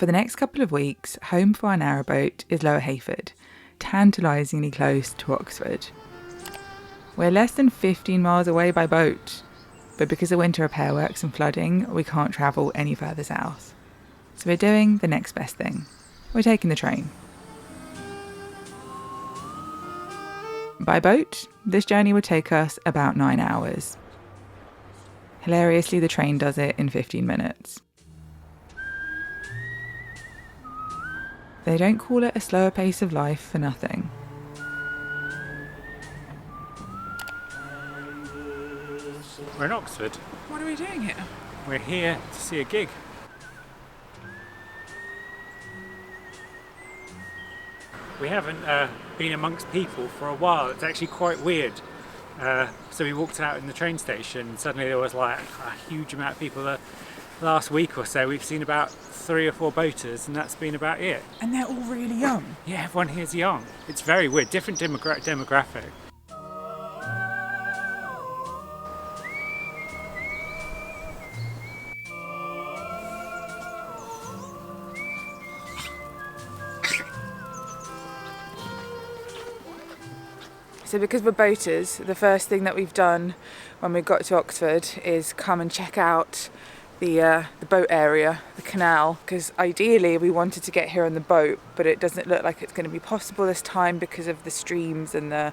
For the next couple of weeks, home for our narrowboat is Lower Heyford, tantalisingly close to Oxford. We're less than 15 miles away by boat, but because of winter repair works and flooding, we can't travel any further south. So we're doing the next best thing. We're taking the train. By boat, this journey would take us about 9 hours. Hilariously, the train does it in 15 minutes. They don't call it a slower pace of life for nothing. We're in Oxford. What are we doing here? We're here to see a gig. We haven't been amongst people for a while. It's actually quite weird. So we walked out in the train station and suddenly there was like a huge amount of people. Last week or so we've seen about 3 or 4 boaters and that's been about it. And they're all really young. Yeah, everyone here's young. It's very weird, different demographic. So because we're boaters, the first thing that we've done when we got to Oxford is come and check out the boat area, the canal, because ideally we wanted to get here on the boat, but it doesn't look like it's going to be possible this time because of the streams and the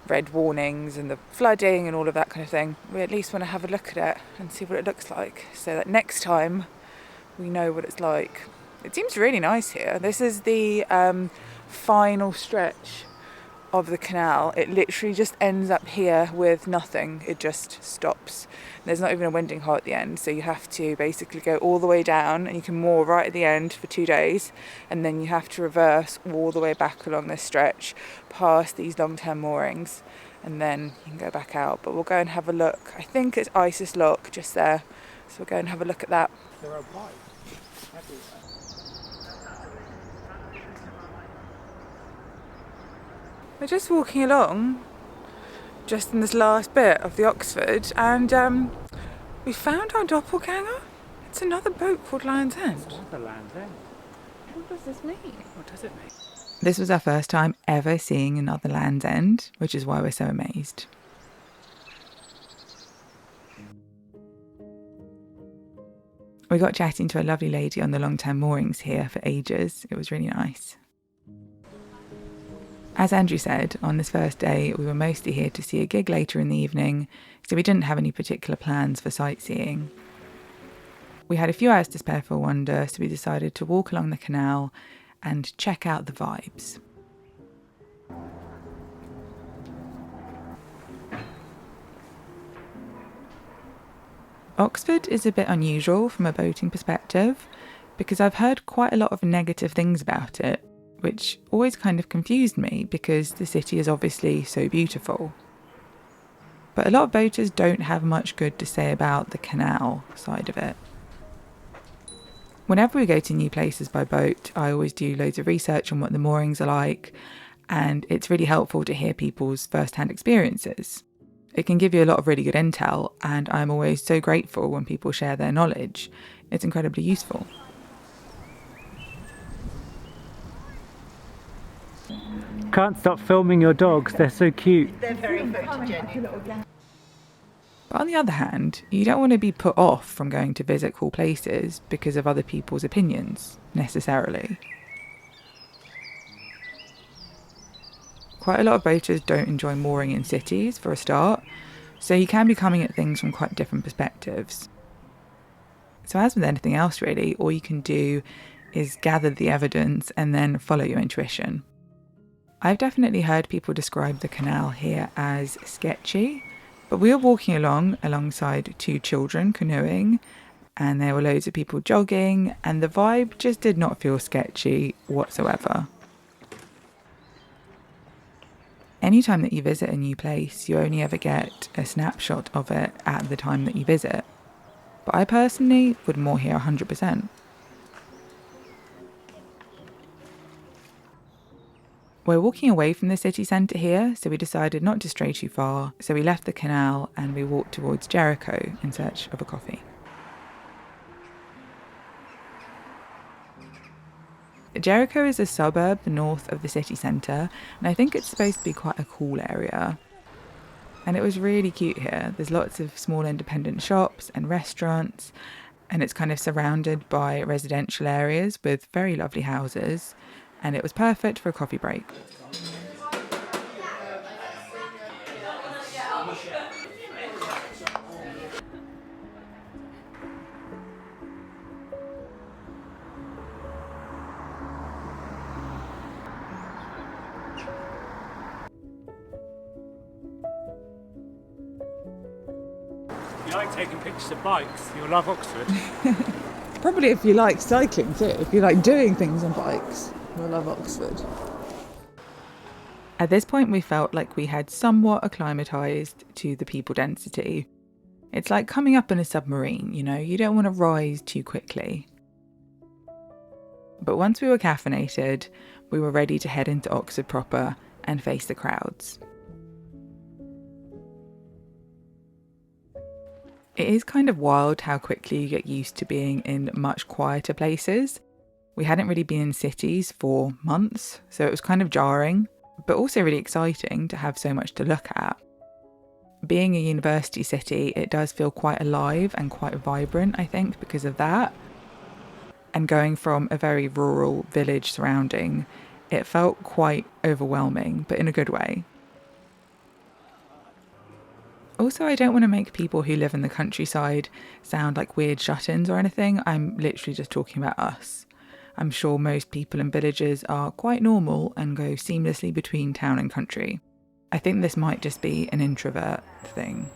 red warnings and the flooding and all of that kind of thing. We at least want to have a look at it and see what it looks like, so that next time we know what it's like. It seems really nice here. This is the final stretch of the canal. It literally just ends up here with nothing. It just stops. There's not even a winding hole at the end, so you have to basically go all the way down and you can moor right at the end for 2 days, and then you have to reverse all the way back along this stretch past these long-term moorings, and then you can go back out. But we'll go and have a look. I think it's Isis Lock just there, so we'll go and have a look at that. There are bikes everywhere. We're just walking along, just in this last bit of the Oxford, and we found our doppelgänger. It's another boat called Land's End. It's another Land's End. What does this mean? What does it mean? This was our first time ever seeing another Land's End, which is why we're so amazed. We got chatting to a lovely lady on the long-term moorings here for ages. It was really nice. As Andrew said, on this first day, we were mostly here to see a gig later in the evening, so we didn't have any particular plans for sightseeing. We had a few hours to spare for a wander, so we decided to walk along the canal and check out the vibes. Oxford is a bit unusual from a boating perspective, because I've heard quite a lot of negative things about it, which always kind of confused me because the city is obviously so beautiful. But a lot of boaters don't have much good to say about the canal side of it. Whenever we go to new places by boat, I always do loads of research on what the moorings are like, and it's really helpful to hear people's first-hand experiences. It can give you a lot of really good intel, and I'm always so grateful when people share their knowledge. It's incredibly useful. Can't stop filming your dogs, they're so cute. They're very photogenic. But on the other hand, you don't want to be put off from going to visit cool places because of other people's opinions, necessarily. Quite a lot of boaters don't enjoy mooring in cities, for a start, so you can be coming at things from quite different perspectives. So as with anything else really, all you can do is gather the evidence and then follow your intuition. I've definitely heard people describe the canal here as sketchy, but we were walking alongside 2 children canoeing, and there were loads of people jogging, and the vibe just did not feel sketchy whatsoever. Anytime that you visit a new place, you only ever get a snapshot of it at the time that you visit. But I personally would moor here 100%. We're walking away from the city centre here, so we decided not to stray too far, so we left the canal and we walked towards Jericho in search of a coffee. Jericho is a suburb north of the city centre, and I think it's supposed to be quite a cool area. And it was really cute here. There's lots of small independent shops and restaurants, and it's kind of surrounded by residential areas with very lovely houses, and it was perfect for a coffee break. If you like taking pictures of bikes, you'll love Oxford. Probably if you like cycling too, if you like doing things on bikes, you'll love Oxford. At this point we felt like we had somewhat acclimatised to the people density. It's like coming up in a submarine, you know, you don't want to rise too quickly. But once we were caffeinated, we were ready to head into Oxford proper and face the crowds. It is kind of wild how quickly you get used to being in much quieter places. We hadn't really been in cities for months, so it was kind of jarring, but also really exciting to have so much to look at. Being a university city, it does feel quite alive and quite vibrant, I think, because of that. And going from a very rural village surrounding, it felt quite overwhelming, but in a good way. Also, I don't want to make people who live in the countryside sound like weird shut-ins or anything. I'm literally just talking about us. I'm sure most people in villages are quite normal and go seamlessly between town and country. I think this might just be an introvert thing.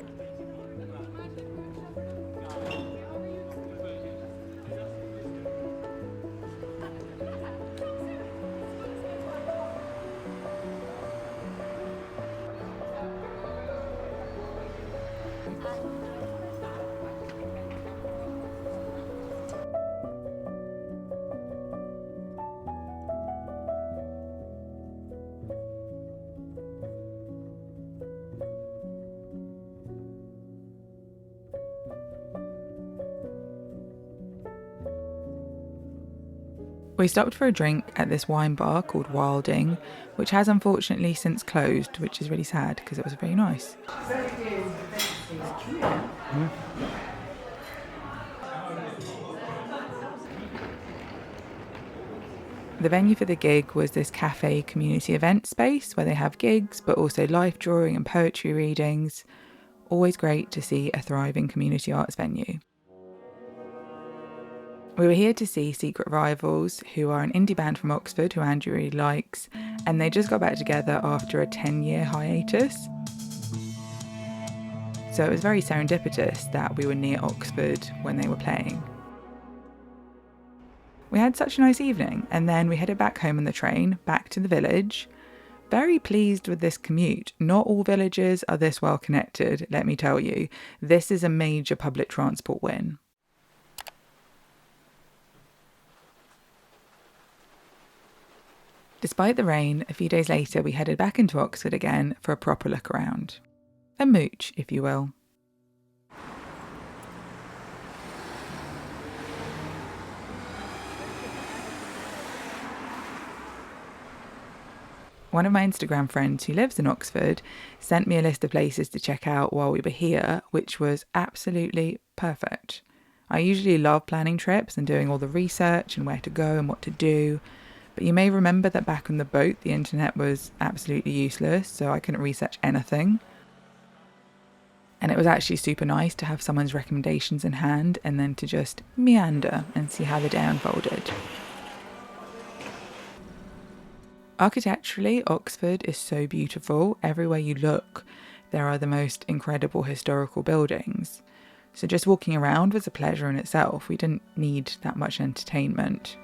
We stopped for a drink at this wine bar called Wilding, which has unfortunately since closed, which is really sad because it was very nice. The venue for the gig was this cafe community event space where they have gigs, but also life drawing and poetry readings. Always great to see a thriving community arts venue. We were here to see Secret Rivals, who are an indie band from Oxford who Andrew really likes, and they just got back together after a 10-year hiatus. So it was very serendipitous that we were near Oxford when they were playing. We had such a nice evening, and then we headed back home on the train, back to the village. Very pleased with this commute. Not all villages are this well connected, let me tell you. This is a major public transport win. Despite the rain, a few days later we headed back into Oxford again for a proper look around. A mooch, if you will. One of my Instagram friends who lives in Oxford sent me a list of places to check out while we were here, which was absolutely perfect. I usually love planning trips and doing all the research and where to go and what to do. But you may remember that back on the boat, the internet was absolutely useless, so I couldn't research anything. And it was actually super nice to have someone's recommendations in hand and then to just meander and see how the day unfolded. Architecturally, Oxford is so beautiful. Everywhere you look, there are the most incredible historical buildings. So just walking around was a pleasure in itself. We didn't need that much entertainment.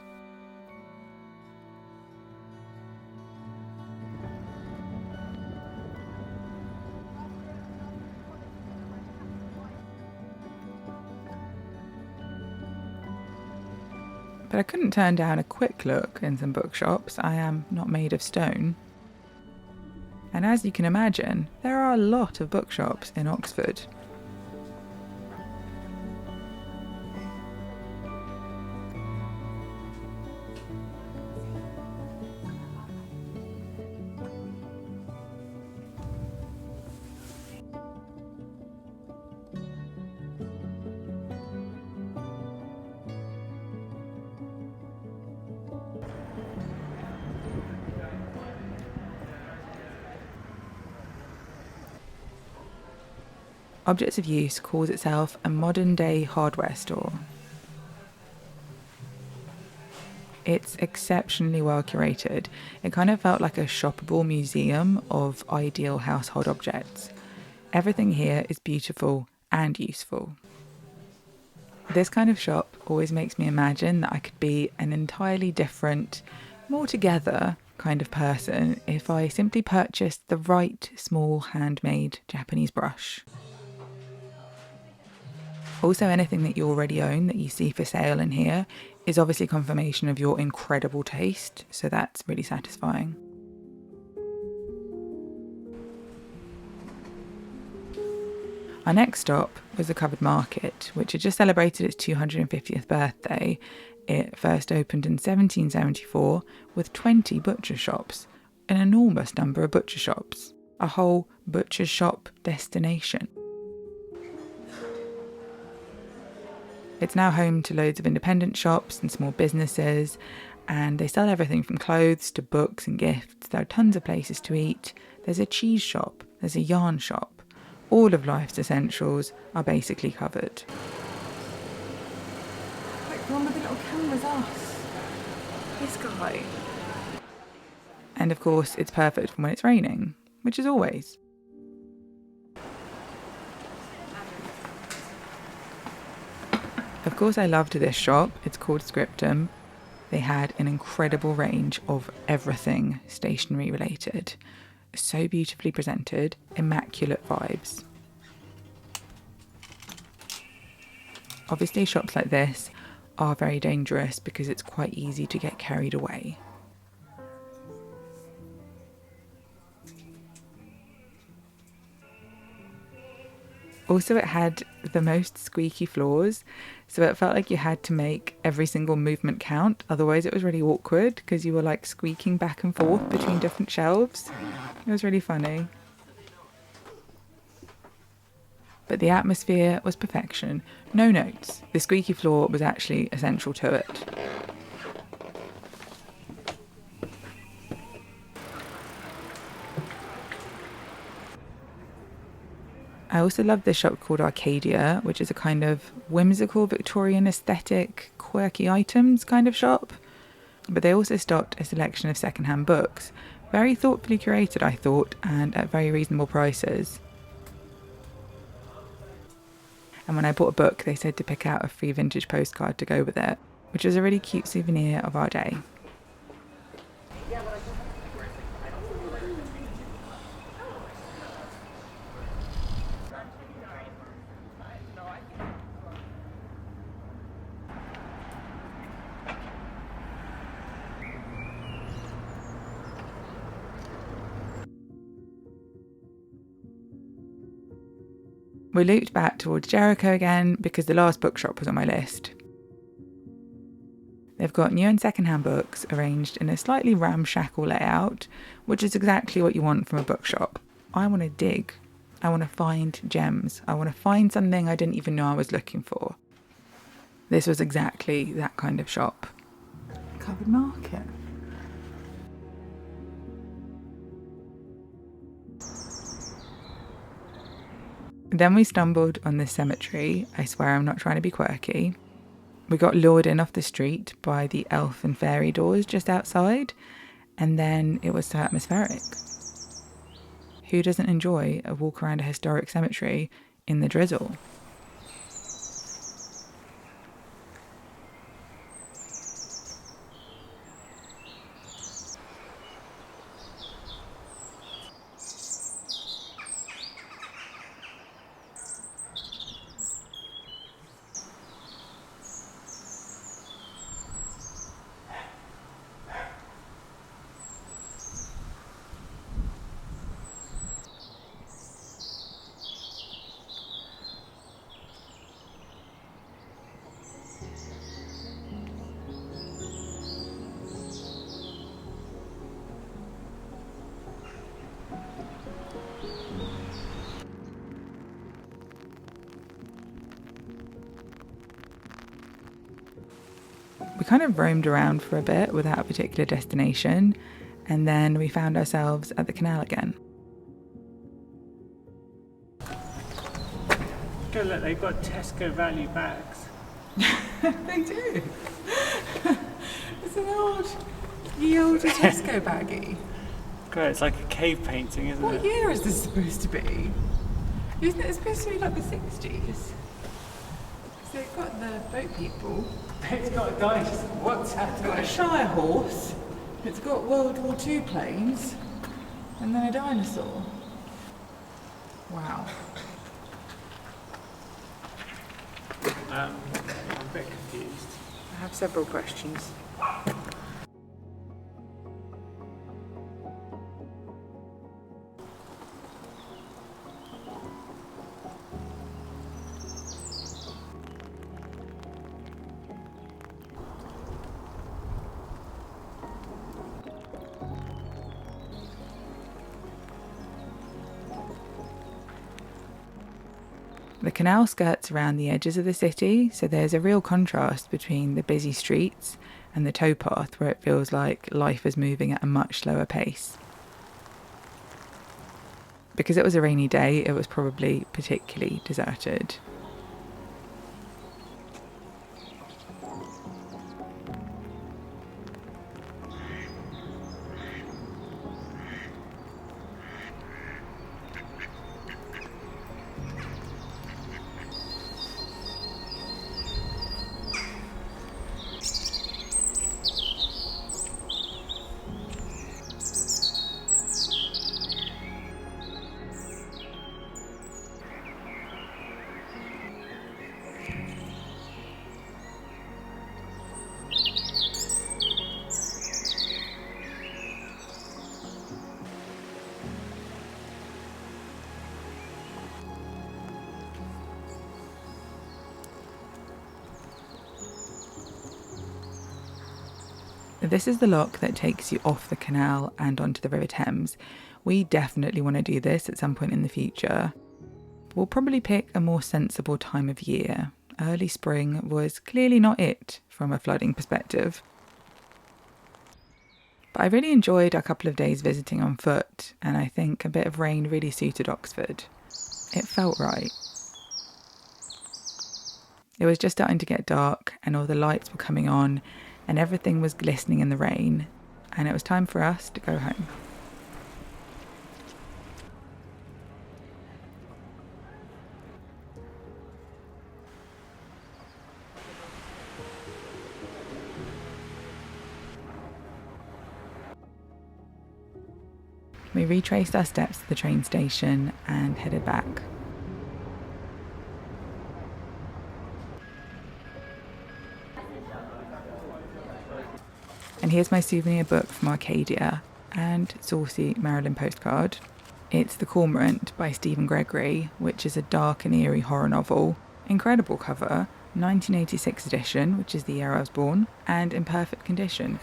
But I couldn't turn down a quick look in some bookshops. I am not made of stone. And as you can imagine, there are a lot of bookshops in Oxford. Objects of Use calls itself a modern-day hardware store. It's exceptionally well curated. It kind of felt like a shoppable museum of ideal household objects. Everything here is beautiful and useful. This kind of shop always makes me imagine that I could be an entirely different, more together kind of person if I simply purchased the right small handmade Japanese brush. Also, anything that you already own that you see for sale in here is obviously confirmation of your incredible taste, so that's really satisfying. Our next stop was the Covered Market, which had just celebrated its 250th birthday. It first opened in 1774 with 20 butcher shops, an enormous number of butcher shops, a whole butcher shop destination. It's now home to loads of independent shops and small businesses, and they sell everything from clothes to books and gifts. There are tons of places to eat. There's a cheese shop, there's a yarn shop. All of life's essentials are basically covered. Like the one with the little camera's us. This guy. And of course, it's perfect for when it's raining, which is always. Of course, I loved this shop. It's called Scriptum. They had an incredible range of everything stationery related. So beautifully presented, immaculate vibes. Obviously, shops like this are very dangerous because it's quite easy to get carried away. Also, it had the most squeaky floors, so it felt like you had to make every single movement count. Otherwise, it was really awkward because you were like squeaking back and forth between different shelves. It was really funny. But the atmosphere was perfection. No notes. The squeaky floor was actually essential to it. I also love this shop called Arcadia, which is a kind of whimsical Victorian aesthetic, quirky items kind of shop. But they also stocked a selection of secondhand books. Very thoughtfully curated, I thought, and at very reasonable prices. And when I bought a book, they said to pick out a free vintage postcard to go with it, which was a really cute souvenir of our day. We looped back towards Jericho again because the last bookshop was on my list. They've got new and secondhand books arranged in a slightly ramshackle layout, which is exactly what you want from a bookshop. I want to dig. I want to find gems. I want to find something I didn't even know I was looking for. This was exactly that kind of shop. Covered Market. Then we stumbled on this cemetery. I swear I'm not trying to be quirky. We got lured in off the street by the elf and fairy doors just outside, and then it was so atmospheric. Who doesn't enjoy a walk around a historic cemetery in the drizzle? We kind of roamed around for a bit without a particular destination, and then we found ourselves at the canal again. Jericho, look, they've got Tesco value bags. They do. It's an old Tesco baggie. God, it's like a cave painting, isn't What it? year is this supposed to be? Isn't it supposed to be like the 60s? So it's got the boat people. It's got a dinosaur. What's It's got a happening? Shire horse. It's got World War II planes. And then a dinosaur. Wow. I'm a bit confused. I have several questions. The canal skirts around the edges of the city, so there's a real contrast between the busy streets and the towpath where it feels like life is moving at a much slower pace. Because it was a rainy day, it was probably particularly deserted. This is the lock that takes you off the canal and onto the River Thames. We definitely want to do this at some point in the future. We'll probably pick a more sensible time of year. Early spring was clearly not it from a flooding perspective. But I really enjoyed our couple of days visiting on foot, and I think a bit of rain really suited Oxford. It felt right. It was just starting to get dark and all the lights were coming on and everything was glistening in the rain, and it was time for us to go home. We retraced our steps to the train station and headed back. And here's my souvenir book from Arcadia and saucy Marilyn postcard. It's The Cormorant by Stephen Gregory, which is a dark and eerie horror novel. Incredible cover, 1986 edition, which is the year I was born, and in perfect condition.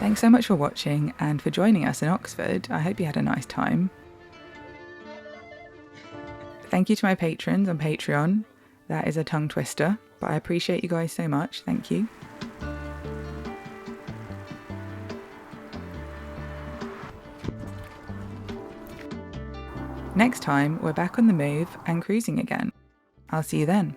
Thanks so much for watching and for joining us in Oxford. I hope you had a nice time. Thank you to my patrons on Patreon. That is a tongue twister, but I appreciate you guys so much. Thank you. Next time, we're back on the move and cruising again. I'll see you then.